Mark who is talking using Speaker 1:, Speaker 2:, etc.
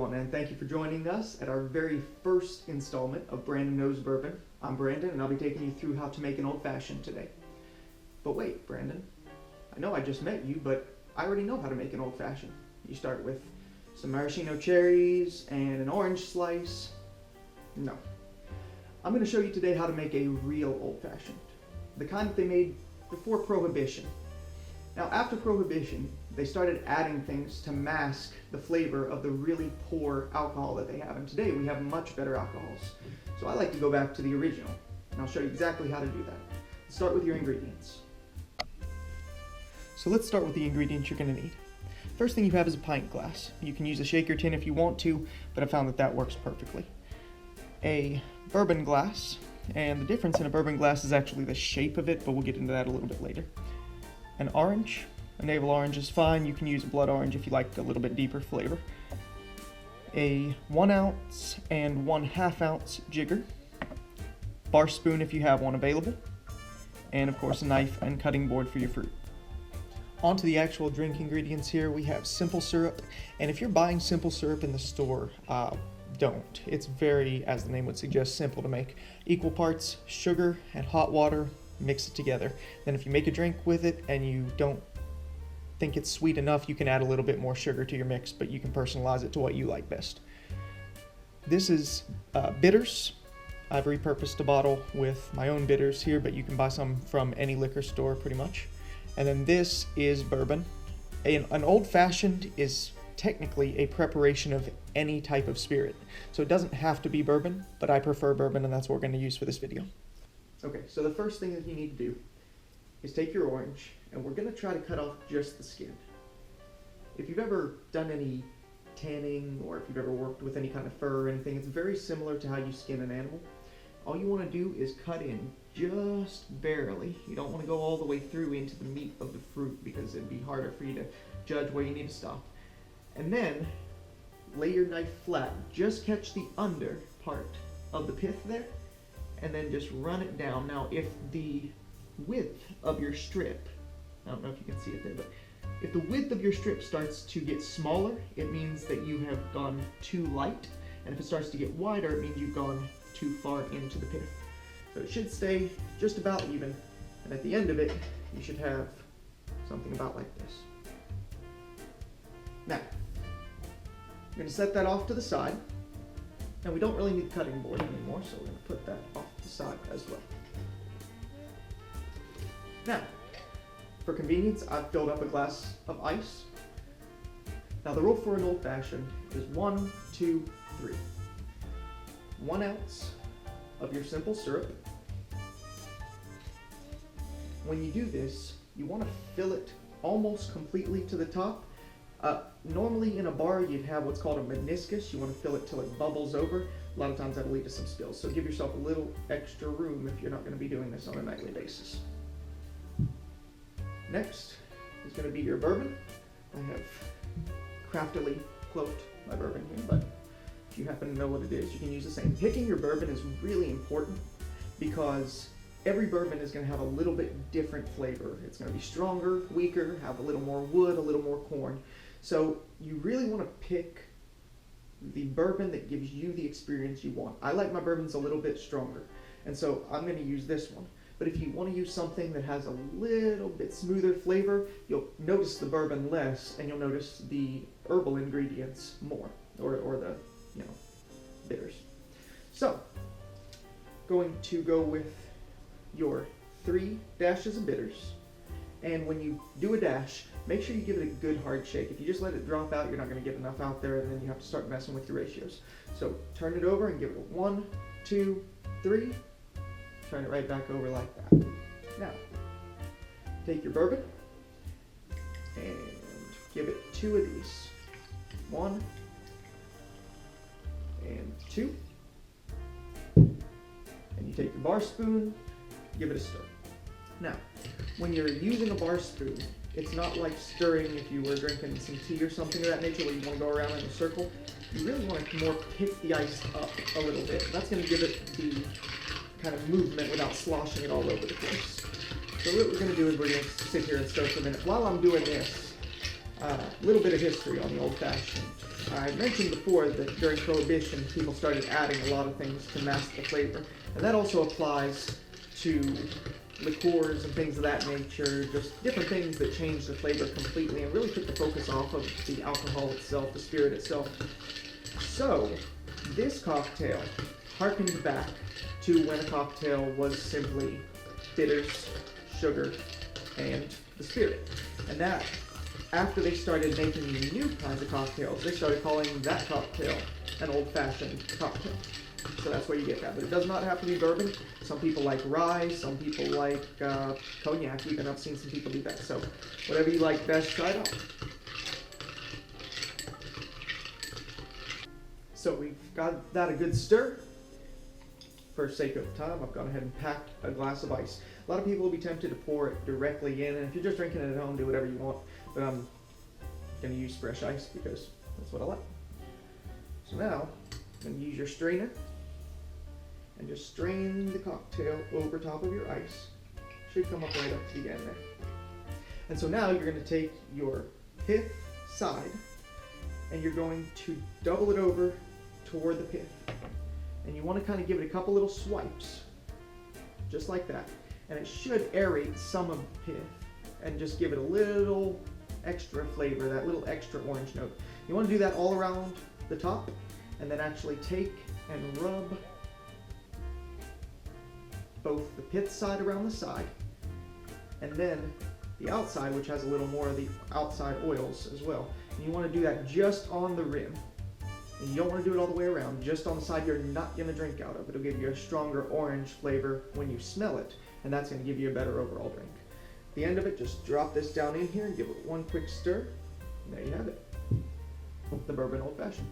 Speaker 1: everyone, and thank you for joining us at our very first installment of Brandon Knows Bourbon. I'm Brandon, and I'll be taking you through how to make an old-fashioned today. But wait, Brandon, I know I just met you, but I already know how to make an old-fashioned. You start with some maraschino cherries and an orange slice. No. I'm going to show you today how to make a real old-fashioned, the kind that they made before Prohibition. Now, after Prohibition, they started adding things to mask the flavor of the really poor alcohol that they have. And today we have much better alcohols. So I like to go back to the original, and I'll show you exactly how to do that. Start with your ingredients. So let's start with the ingredients you're going to need. First thing you have is a pint glass. You can use a shaker tin if you want to, but I found that that works perfectly. A bourbon glass, and the difference in a bourbon glass is actually the shape of it, but we'll get into that a little bit later. An orange. A navel orange is fine. You can use a blood orange if you like a little bit deeper flavor. A 1 ounce and 1/2 ounce jigger. Bar spoon if you have one available. And of course a knife and cutting board for your fruit. On to the actual drink ingredients here. We have simple syrup. And if you're buying simple syrup in the store, don't. It's very, as the name would suggest, simple to make. Equal parts sugar and hot water. Mix it together. Then if you make a drink with it and you don't think it's sweet enough, you can add a little bit more sugar to your mix, but you can personalize it to what you like best. This is bitters. I've repurposed a bottle with my own bitters here, but you can buy some from any liquor store pretty much. And then this is bourbon. An old-fashioned is technically a preparation of any type of spirit. So it doesn't have to be bourbon, but I prefer bourbon, and that's what we're going to use for this video. Okay, so the first thing that you need to do is take your orange, and we're going to try to cut off just the skin. If you've ever done any tanning, or if you've ever worked with any kind of fur or anything, it's very similar to how you skin an animal. All you want to do is cut in just barely. You don't want to go all the way through into the meat of the fruit because it'd be harder for you to judge where you need to stop. And then lay your knife flat. Just catch the under part of the pith there, and then just run it down. Now, if the width of your strip, I don't know if you can see it there, but if the width of your strip starts to get smaller, it means that you have gone too light. And if it starts to get wider, it means you've gone too far into the pith. So it should stay just about even. And at the end of it, you should have something about like this. Now, I'm going to set that off to the side. And we don't really need the cutting board anymore, so we're going to put that off to the side as well. Now, for convenience, I've filled up a glass of ice. Now, the rule for an old-fashioned is 1, 2, 3. 1 ounce of your simple syrup. When you do this, you want to fill it almost completely to the top. Normally in a bar, you'd have what's called a meniscus. You want to fill it till it bubbles over. A lot of times that'll lead to some spills. So give yourself a little extra room if you're not going to be doing this on a nightly basis. Next is going to be your bourbon. I have craftily cloaked my bourbon here, but if you happen to know what it is, you can use the same. Picking your bourbon is really important because every bourbon is going to have a little bit different flavor. It's going to be stronger, weaker, have a little more wood, a little more corn. So you really want to pick the bourbon that gives you the experience you want. I like my bourbons a little bit stronger, and so I'm going to use this one. But if you want to use something that has a little bit smoother flavor, you'll notice the bourbon less, and you'll notice the herbal ingredients more, or the, bitters. So, going to go with your 3 dashes of bitters, and when you do a dash, make sure you give it a good hard shake. If you just let it drop out, you're not going to get enough out there, and then you have to start messing with your ratios. So turn it over and give it a 1, 2, 3. Turn it right back over like that. Now, take your bourbon and give it 2 of these. 1 and 2. And you take your bar spoon, give it a stir. Now, when you're using a bar spoon, it's not like stirring if you were drinking some tea or something of that nature where you want to go around in a circle. You really want to more pick the ice up a little bit. That's going to give it the kind of movement without sloshing it all over the place. So what we're going to do is we're going to sit here and stir for a minute. While I'm doing this, A little bit of history on the Old Fashioned. I mentioned before that during Prohibition, people started adding a lot of things to mask the flavor, and that also applies to liqueurs and things of that nature, just different things that change the flavor completely and really took the focus off of the alcohol itself, the spirit itself. So, this cocktail harkened back to when a cocktail was simply bitters, sugar, and the spirit. And that, after they started making new kinds of cocktails, they started calling that cocktail an old-fashioned cocktail. So that's where you get that. But it does not have to be bourbon. Some people like rye, some people like cognac even. I've seen some people do that. So whatever you like best, try it out. So we've got that a good stir. For sake of time, I've gone ahead and packed a glass of ice. A lot of people will be tempted to pour it directly in, and if you're just drinking it at home, do whatever you want. But I'm going to use fresh ice because that's what I like. So now, I'm going to use your strainer and just strain the cocktail over top of your ice. Should come up right up to the end there. And so now you're going to take your pith side and you're going to double it over toward the pith. And you want to kind of give it a couple little swipes, just like that. And it should aerate some of the pith and just give it a little extra flavor, that little extra orange note. You want to do that all around the top, and then actually take and rub both the pith side around the side, and then the outside, which has a little more of the outside oils as well. And you want to do that just on the rim. And you don't want to do it all the way around, just on the side you're not going to drink out of. It'll give you a stronger orange flavor when you smell it, and that's going to give you a better overall drink. At the end of it, just drop this down in here and give it one quick stir, and there you have it. The Bourbon Old Fashioned.